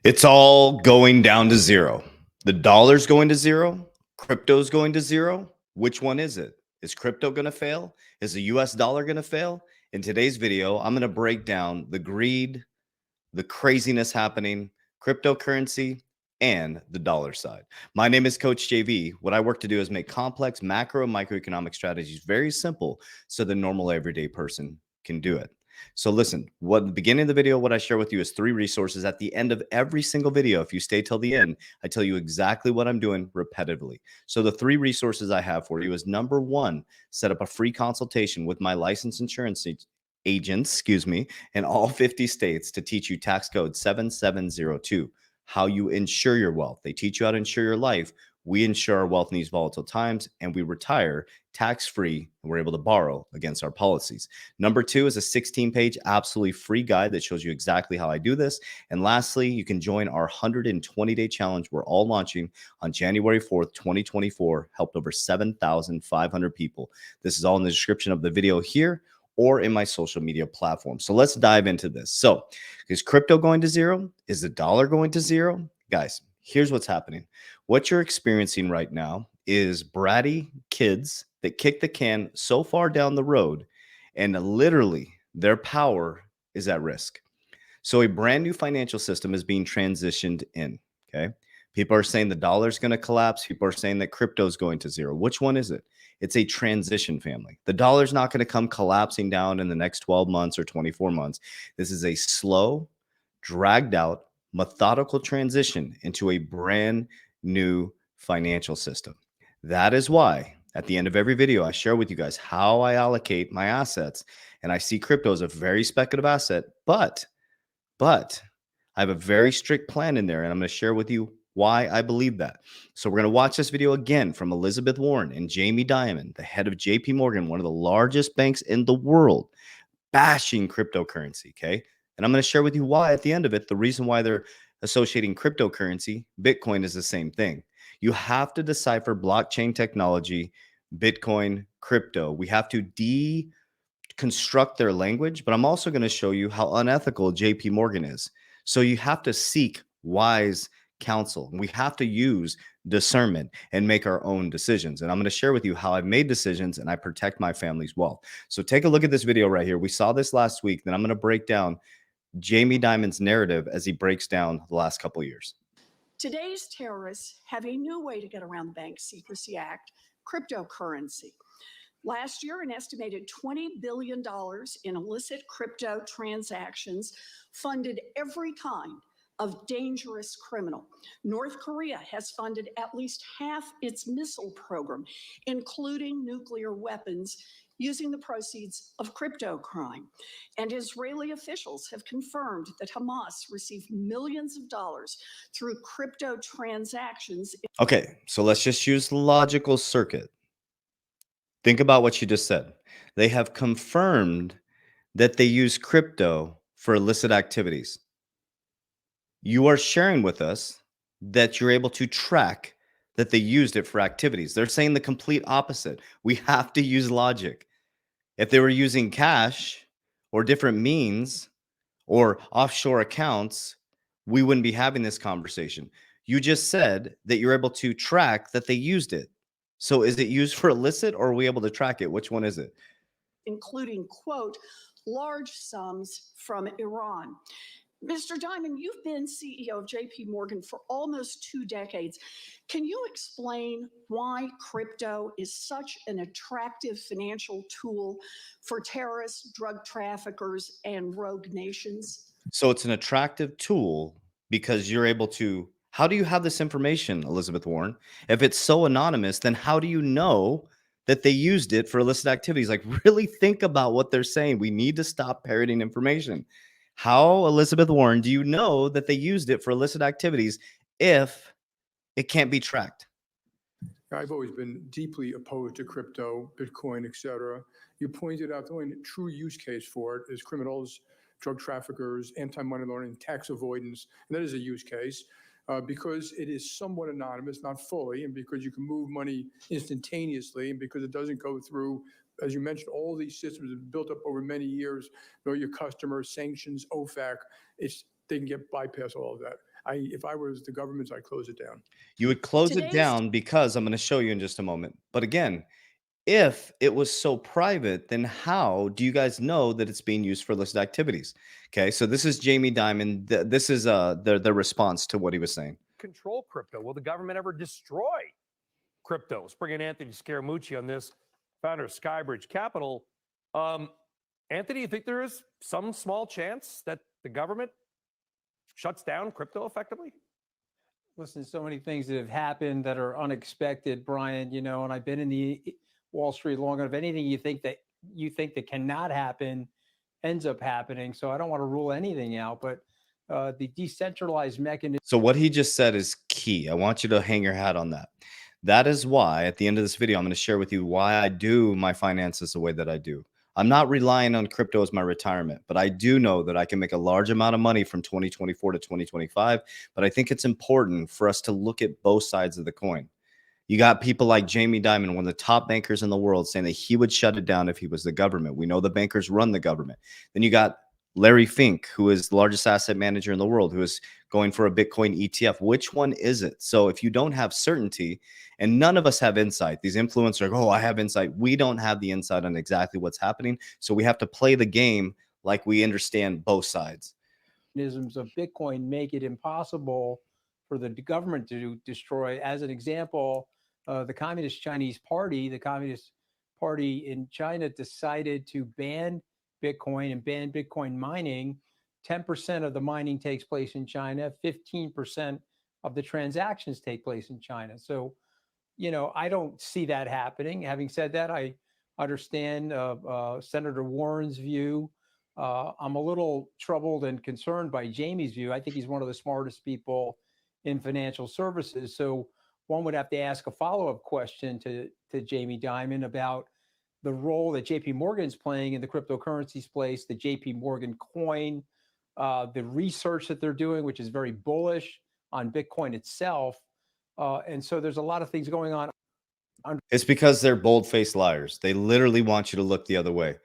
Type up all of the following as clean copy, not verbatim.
It's all going down to zero. The dollar's going to zero. Crypto's going to zero. Which one is it? Is crypto going to fail? Is the US dollar going to fail? In today's video, I'm going to break down the greed, the craziness happening, cryptocurrency, and the dollar side. My name is Coach JV. What I work to do is make complex macro and microeconomic strategies very simple so the normal everyday person can do it. So listen, at the beginning of the video, what I share with you is 3 resources. At the end of every single video, if you stay till the end, I tell you exactly what I'm doing repetitively. So the 3 resources I have for you is number 1, set up a free consultation with my licensed insurance agents, in all 50 states to teach you tax code 7702, how you insure your wealth. They teach you how to insure your life. We insure our wealth in these volatile times, and we retire tax-free, and we're able to borrow against our policies. Number 2 is a 16-page absolutely free guide that shows you exactly how I do this. And lastly, you can join our 120-day challenge we're all launching on January 4th, 2024, helped over 7,500 people. This is all in the description of the video here or in my social media platform. So let's dive into this. So is crypto going to zero? Is the dollar going to zero? Guys, here's what's happening. What you're experiencing right now is bratty kids that kick the can so far down the road, and literally their power is at risk. So a brand new financial system is being transitioned in. Okay. People are saying the dollar's going to collapse. People are saying that crypto is going to zero. Which one is it? It's a transition, family. The dollar's not going to come collapsing down in the next 12 months or 24 months. This is a slow, dragged out, methodical transition into a brand new financial system. That is why at the end of every video, I share with you guys how I allocate my assets. And I see crypto as a very speculative asset, but I have a very strict plan in there, and I'm going to share with you why I believe that. So we're going to watch this video again from Elizabeth Warren and Jamie Dimon, the head of JP Morgan, one of the largest banks in the world, bashing cryptocurrency, okay? And I'm going to share with you why at the end of it, the reason why they're associating cryptocurrency, Bitcoin is the same thing. You have to decipher blockchain technology, Bitcoin, crypto. We have to construct their language, but I'm also going to show you how unethical JP Morgan is. So you have to seek wise counsel. We have to use discernment and make our own decisions. And I'm going to share with you how I've made decisions and I protect my family's wealth. So take a look at this video right here. We saw this last week. Then I'm going to break down Jamie Dimon's narrative as he breaks down the last couple of years. Today's terrorists have a new way to get around the Bank Secrecy Act, cryptocurrency. Last year, an estimated $20 billion in illicit crypto transactions funded every kind of dangerous criminal. North Korea has funded at least half its missile program, including nuclear weapons, using the proceeds of crypto crime. And Israeli officials have confirmed that Hamas received millions of dollars through crypto transactions. Okay, so let's just use the logical circuit. Think about what you just said. They have confirmed that they use crypto for illicit activities. You are sharing with us that you're able to track that they used it for activities. They're saying the complete opposite. We have to use logic. If they were using cash or different means or offshore accounts, we wouldn't be having this conversation. You just said that you're able to track that they used it. So is it used for illicit or are we able to track it? Which one is it? Including, quote, large sums from Iran. Mr. Dimon, you've been CEO of JP Morgan for almost 2 decades. Can you explain why crypto is such an attractive financial tool for terrorists, drug traffickers, and rogue nations? So it's an attractive tool because you're able to. How do you have this information, Elizabeth Warren? If it's so anonymous, then how do you know that they used it for illicit activities? Like, really think about what they're saying. We need to stop parroting information. How, Elizabeth Warren, do you know that they used it for illicit activities if it can't be tracked? I've always been deeply opposed to crypto, Bitcoin, et cetera. You pointed out the only true use case for it is criminals, drug traffickers, anti-money laundering, tax avoidance. And that is a use case because it is somewhat anonymous, not fully, and because you can move money instantaneously, and because it doesn't go through, as you mentioned, all these systems have built up over many years, know your customers, sanctions, OFAC. It's they can get bypass all of that. If I was the government, I'd close it down. You would close it Today's down because I'm going to show you in just a moment. But again, if it was so private, then how do you guys know that it's being used for illicit activities? Okay, so this is Jamie Dimon. This is the response to what he was saying. Control crypto. Will the government ever destroy crypto? Let's bring in Anthony Scaramucci on this, founder of Skybridge Capital. Anthony, you think there is some small chance that the government shuts down crypto effectively? Listen, so many things that have happened that are unexpected, Brian, and I've been in the Wall Street long enough. Anything you think that cannot happen ends up happening. So I don't want to rule anything out, but the decentralized mechanism. So what he just said is key. I want you to hang your hat on that. That is why at the end of this video, I'm going to share with you why I do my finances the way that I do. I'm not relying on crypto as my retirement, but I do know that I can make a large amount of money from 2024 to 2025. But I think it's important for us to look at both sides of the coin. You got people like Jamie Dimon, one of the top bankers in the world, saying that he would shut it down if he was the government. We know the bankers run the government. Then you got Larry Fink, who is the largest asset manager in the world, who is going for a Bitcoin ETF. Which one is it? So if you don't have certainty, and none of us have insight, these influencers are like, oh, I have insight. We don't have the insight on exactly what's happening. So we have to play the game like we understand both sides. Mechanisms of Bitcoin make it impossible for the government to destroy. As an example, the Communist Chinese Party, the Communist Party in China decided to ban Bitcoin and ban Bitcoin mining. 10% of the mining takes place in China, 15% of the transactions take place in China. So, I don't see that happening. Having said that, I understand Senator Warren's view. I'm a little troubled and concerned by Jamie's view. I think he's one of the smartest people in financial services. So one would have to ask a follow-up question to Jamie Dimon about the role that JP Morgan's playing in the cryptocurrency space, the JP Morgan coin, the research that they're doing, which is very bullish on Bitcoin itself. And so there's a lot of things going on. It's because they're bold-faced liars. They literally want you to look the other way.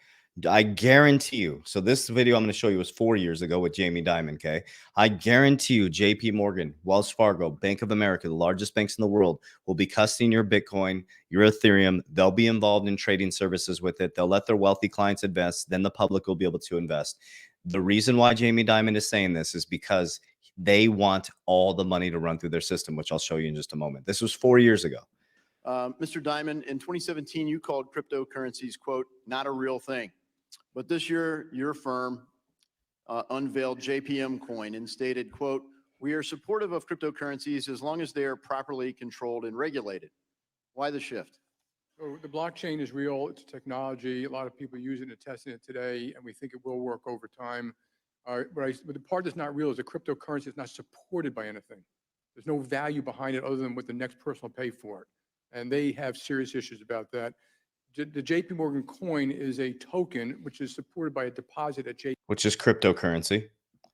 I guarantee you. So this video I'm going to show you was 4 years ago with Jamie Dimon. Okay. I guarantee you JP Morgan, Wells Fargo, Bank of America, the largest banks in the world, will be custodying your Bitcoin, your Ethereum. They'll be involved in trading services with it. They'll let their wealthy clients invest. Then the public will be able to invest. The reason why Jamie Dimon is saying this is because they want all the money to run through their system, which I'll show you in just a moment. This was 4 years ago. Mr. Dimon, in 2017, you called cryptocurrencies, quote, not a real thing. But this year, your firm unveiled JPM Coin and stated, quote, we are supportive of cryptocurrencies as long as they are properly controlled and regulated. Why the shift? So the blockchain is real. It's a technology. A lot of people use it and testing it today, and we think it will work over time. But the part that's not real is the cryptocurrency is not supported by anything. There's no value behind it other than what the next person will pay for it. And they have serious issues about that. The JP Morgan coin is a token which is supported by a deposit at which is cryptocurrency.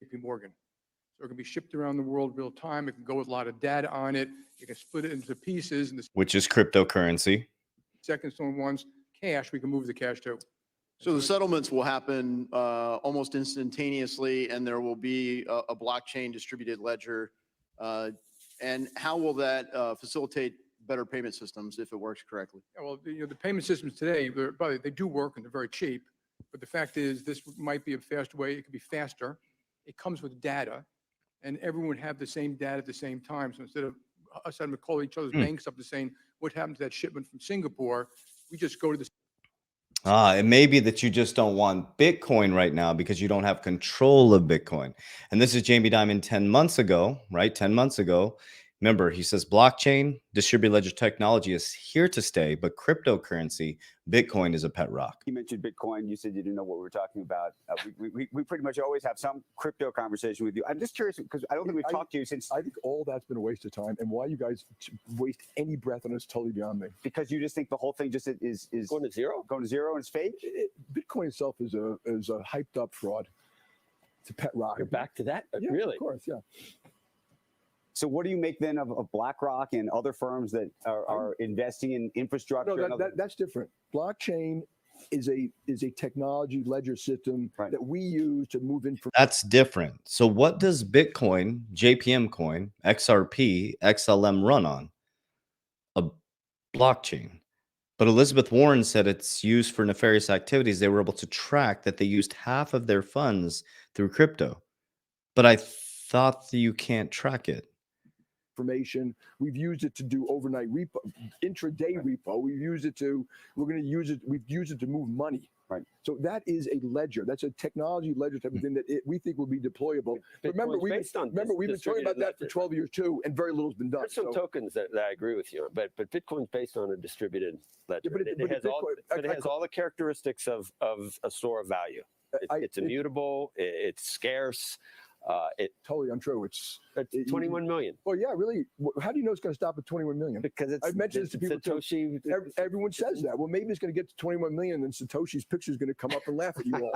JP Morgan. So it can be shipped around the world real time. It can go with a lot of data on it. You can split it into pieces. And which is cryptocurrency. Second someone wants cash, we can move the cash to. So the settlements will happen almost instantaneously, and there will be a blockchain distributed ledger. And how will that facilitate better payment systems if it works correctly? Yeah, well, the payment systems today, they do work and they're very cheap. But the fact is, this might be a fast way. It could be faster. It comes with data, and everyone would have the same data at the same time. So instead of us having to call each other's banks up and saying, what happened to that shipment from Singapore? We just go to the. It may be that you just don't want Bitcoin right now because you don't have control of Bitcoin. And this is Jamie Dimon 10 months ago, right? 10 months ago. Remember, he says blockchain, distributed ledger technology is here to stay, but cryptocurrency, Bitcoin is a pet rock. You mentioned Bitcoin. You said you didn't know what we were talking about. We pretty much always have some crypto conversation with you. I'm just curious because I don't think we've talked to you since. I think all that's been a waste of time, and why you guys waste any breath on it is totally beyond me. Because you just think the whole thing just is Going to zero? Going to zero and it's fake? Bitcoin itself is a hyped up fraud. It's a pet rock. You're back to that? Yeah, Really? Of course, yeah. So what do you make then of BlackRock and other firms that are investing in infrastructure? No, that's different. Blockchain is a technology ledger system Right. that we use to move information. That's different. So what does Bitcoin, JPM coin, XRP, XLM run on? A blockchain. But Elizabeth Warren said it's used for nefarious activities. They were able to track that they used half of their funds through crypto. But I thought that you can't track it. We've used it to do overnight repo, intraday repo. We've used it to, we're going to use it, we've used it to move money. Right. So that is a ledger. That's a technology ledger type of thing that we think will be deployable. Remember, we've been talking about that for 12 years too, and very little's been done. There's some tokens that I agree with you on, but Bitcoin's based on a distributed ledger. but It has all the characteristics of a store of value. It's immutable. It's scarce. Totally untrue. It's 21 million. Well, yeah, really. How do you know it's going to stop at 21 million? Because I've mentioned this to people Satoshi. too. Everyone says that. Well, maybe it's going to get to 21 million, and Satoshi's picture is going to come up and laugh at you all.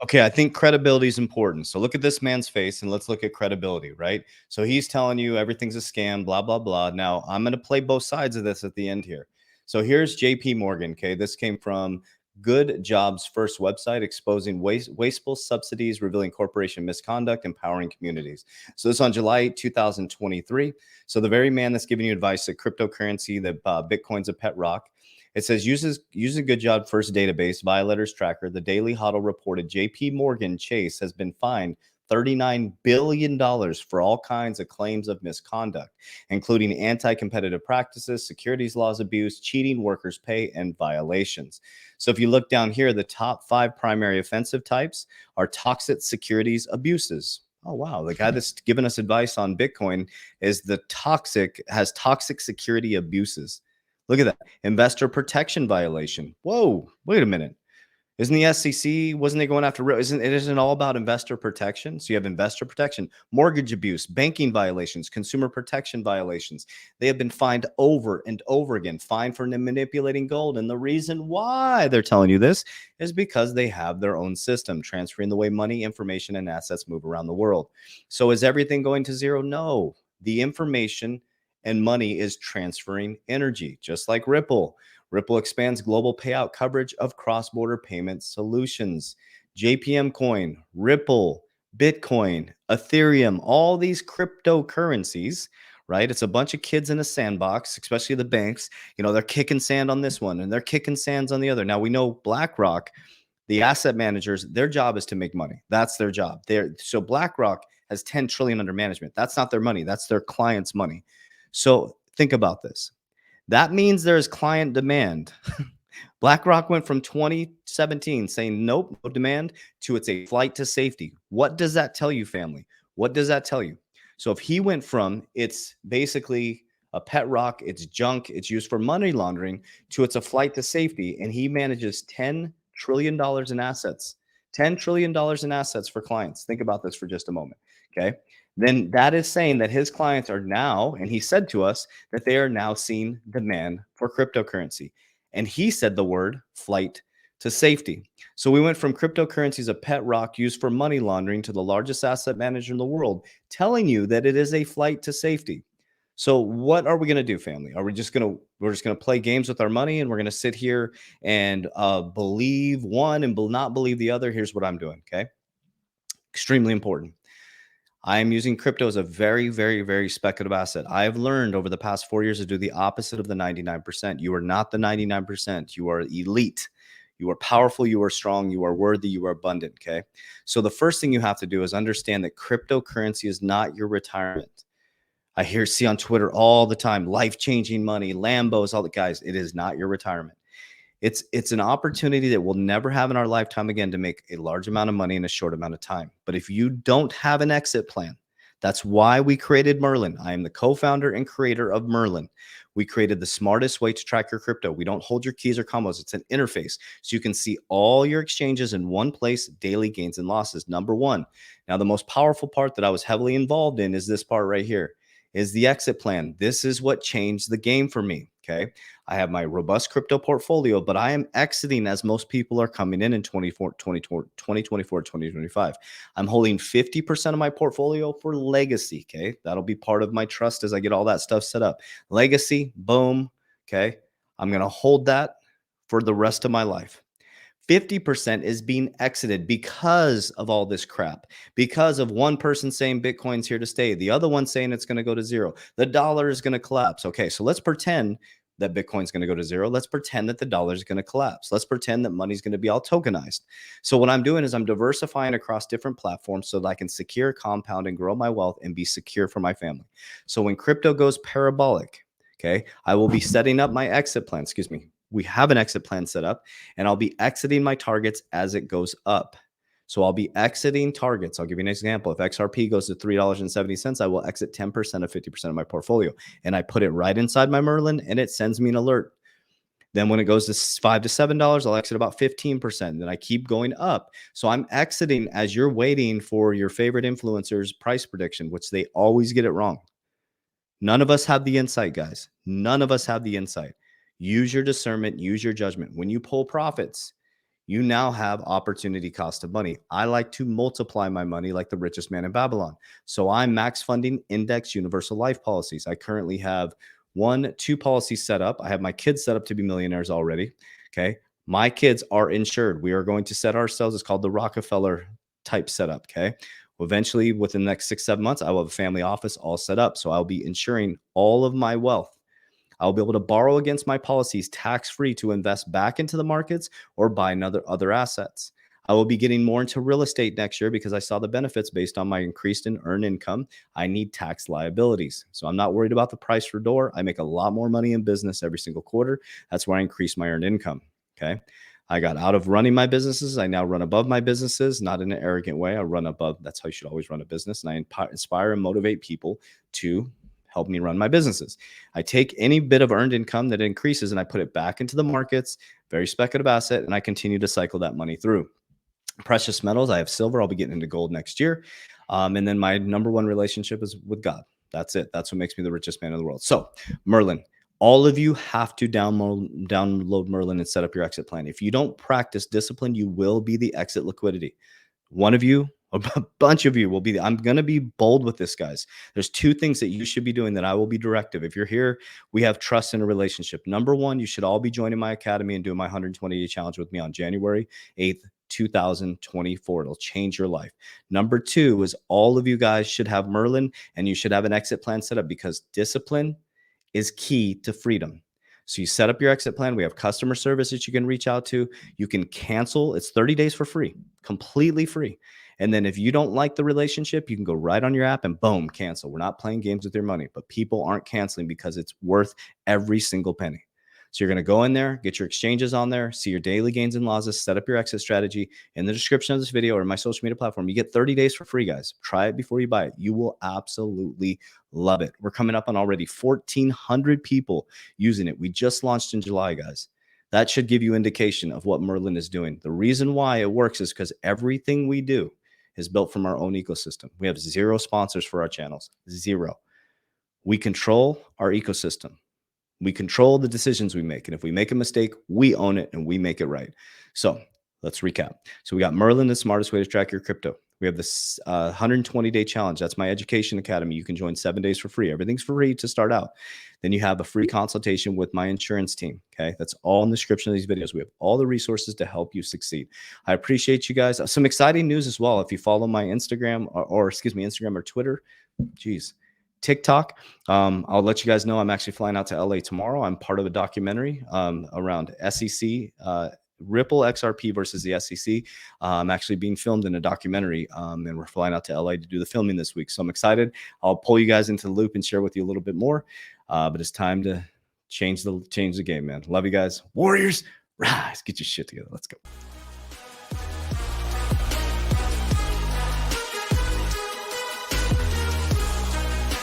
Okay, I think credibility is important. So look at this man's face and let's look at credibility, right? So he's telling you everything's a scam, blah, blah, blah. Now I'm going to play both sides of this at the end here. So here's JP Morgan. Okay, this came from Good Jobs' first website exposing wasteful subsidies, revealing corporation misconduct, empowering communities. So this is on July 2023. So the very man that's giving you advice that cryptocurrency, that Bitcoin's a pet rock. It says using Good Job first database, violators tracker, the Daily Huddle reported JP Morgan Chase has been fined $39 billion for all kinds of claims of misconduct, including anti-competitive practices, securities laws abuse, cheating, workers' pay, and violations. So if you look down here, the top 5 primary offensive types are toxic securities abuses. Oh, wow. The guy that's giving us advice on Bitcoin has toxic security abuses. Look at that. Investor protection violation. Whoa, wait a minute. Isn't the SEC, wasn't they going after, isn't all about investor protection? So you have investor protection, mortgage abuse, banking violations, consumer protection violations. They have been fined over and over again, fined for manipulating gold. And the reason why they're telling you this is because they have their own system, transferring the way money, information, and assets move around the world. So is everything going to zero? No. The information and money is transferring energy, just like Ripple. Ripple expands global payout coverage of cross-border payment solutions. JPM coin, Ripple, Bitcoin, Ethereum, all these cryptocurrencies, right? It's a bunch of kids in a sandbox, especially the banks. You know, they're kicking sand on this one and they're kicking sands on the other. Now we know BlackRock, the asset managers, their job is to make money. That's their job. So BlackRock has 10 trillion under management. That's not their money. That's their clients' money. So think about this. That means there's client demand. BlackRock went from 2017 saying nope, no demand, to it's a flight to safety. What does that tell you, family? What does that tell you? So if he went from it's basically a pet rock, it's junk, it's used for money laundering, to it's a flight to safety, and he manages $10 trillion in assets. $10 trillion in assets for clients. Think about this for just a moment. Okay. Then that is saying that his clients are now, and he said to us that they are now seeing demand for cryptocurrency. And he said the word flight to safety. So we went from cryptocurrency as a pet rock used for money laundering to the largest asset manager in the world, telling you that it is a flight to safety. So what are we going to do, family? Are we just going to play games with our money, and we're going to sit here and believe one and not believe the other? Here's what I'm doing. Okay. Extremely important. I am using crypto as a very, very, very speculative asset. I have learned over the past 4 years to do the opposite of the 99%. You are not the 99%. You are elite. You are powerful. You are strong. You are worthy. You are abundant. Okay. So the first thing you have to do is understand that cryptocurrency is not your retirement. I see on Twitter all the time, life-changing money, Lambos, all the guys. It is not your retirement. It's an opportunity that we'll never have in our lifetime again to make a large amount of money in a short amount of time. But if you don't have an exit plan, that's why we created Merlin. I am the co-founder and creator of Merlin. We created the smartest way to track your crypto. We don't hold your keys or combos. It's an interface. So you can see all your exchanges in one place, daily gains and losses. Number one. Now, the most powerful part that I was heavily involved in is this part right here, is the exit plan. This is what changed the game for me. Okay. I have my robust crypto portfolio, but I am exiting as most people are coming in 2024, 2025. I'm holding 50% of my portfolio for legacy. Okay. That'll be part of my trust as I get all that stuff set up. Legacy, boom. Okay. I'm going to hold that for the rest of my life. 50% is being exited because of all this crap, because of one person saying Bitcoin's here to stay, the other one saying it's going to go to zero, the dollar is going to collapse. Okay, so let's pretend that Bitcoin's going to go to zero. Let's pretend that the dollar is going to collapse. Let's pretend that money's going to be all tokenized. So what I'm doing is I'm diversifying across different platforms so that I can secure, compound, and grow my wealth and be secure for my family. So when crypto goes parabolic, okay, I will be setting up my exit plan. Excuse me. We have an exit plan set up, and I'll be exiting my targets as it goes up. So I'll be exiting targets. I'll give you an example. If XRP goes to $3.70, I will exit 10% of 50% of my portfolio. And I put it right inside my Merlin, and it sends me an alert. Then when it goes to $5 to $7, I'll exit about 15%. Then I keep going up. So I'm exiting as you're waiting for your favorite influencer's price prediction, which they always get it wrong. None of us have the insight, guys. None of us have the insight. Use your discernment, use your judgment. When you pull profits, you now have opportunity cost of money. I like to multiply my money like the richest man in Babylon. So I'm max funding index universal life policies. I currently have 2 policies set up. I have my kids set up to be millionaires already. Okay. My kids are insured. We are going to set ourselves, it's called the Rockefeller type setup. Okay. Well, eventually, within the next 6-7 months, I will have a family office all set up. So I'll be insuring all of my wealth. I'll be able to borrow against my policies tax-free to invest back into the markets or buy other assets. I will be getting more into real estate next year because I saw the benefits based on my increased and earned income. I need tax liabilities. So I'm not worried about the price per door. I make a lot more money in business every single quarter. That's where I increase my earned income. Okay. I got out of running my businesses. I now run above my businesses, not in an arrogant way. I run above. That's how you should always run a business. And I inspire and motivate people to help me run my businesses. I take any bit of earned income that increases and I put it back into the markets, very speculative asset, and I continue to cycle that money through. Precious metals, I have silver. I'll be getting into gold next year. And then my number one relationship is with God. That's it. That's what makes me the richest man in the world. So Merlin, all of you have to download Merlin and set up your exit plan. If you don't practice discipline, you will be the exit liquidity. One of you, a bunch of you will be. I'm going to be bold with this, guys. There's 2 things that you should be doing that I will be directive. If you're here, we have trust in a relationship. Number 1, you should all be joining my academy and doing my 120-day challenge with me on January 8th, 2024. It'll change your life. Number 2 is all of you guys should have Merlin and you should have an exit plan set up because discipline is key to freedom. So you set up your exit plan. We have customer service that you can reach out to. You can cancel. It's 30 days for free, completely free. And then if you don't like the relationship, you can go right on your app and boom, cancel. We're not playing games with your money, but people aren't canceling because it's worth every single penny. So you're going to go in there, get your exchanges on there, see your daily gains and losses, set up your exit strategy in the description of this video or my social media platform. You get 30 days for free, guys. Try it before you buy it. You will absolutely love it. We're coming up on already 1,400 people using it. We just launched in July, guys. That should give you indication of what Merlin is doing. The reason why it works is because everything we do is built from our own ecosystem. We have 0 sponsors for our channels, 0. We control our ecosystem. We control the decisions we make. And if we make a mistake, we own it and we make it right. So let's recap. So we got Merlin, the smartest way to track your crypto. We have this 120-day challenge. That's my education academy. You can join 7 days for free. Everything's free to start out. Then you have a free consultation with my insurance team. Okay. That's all in the description of these videos. We have all the resources to help you succeed. I appreciate you guys. Some exciting news as well. If you follow my Instagram Instagram or Twitter, geez, TikTok. I'll let you guys know I'm actually flying out to LA tomorrow. I'm part of a documentary around SEC, Ripple XRP versus the SEC. I'm actually being filmed in a documentary and we're flying out to LA to do the filming this week. So I'm excited. I'll pull you guys into the loop and share with you a little bit more. But it's time to change the game, man. Love you guys. Warriors, rise. Get your shit together. Let's go.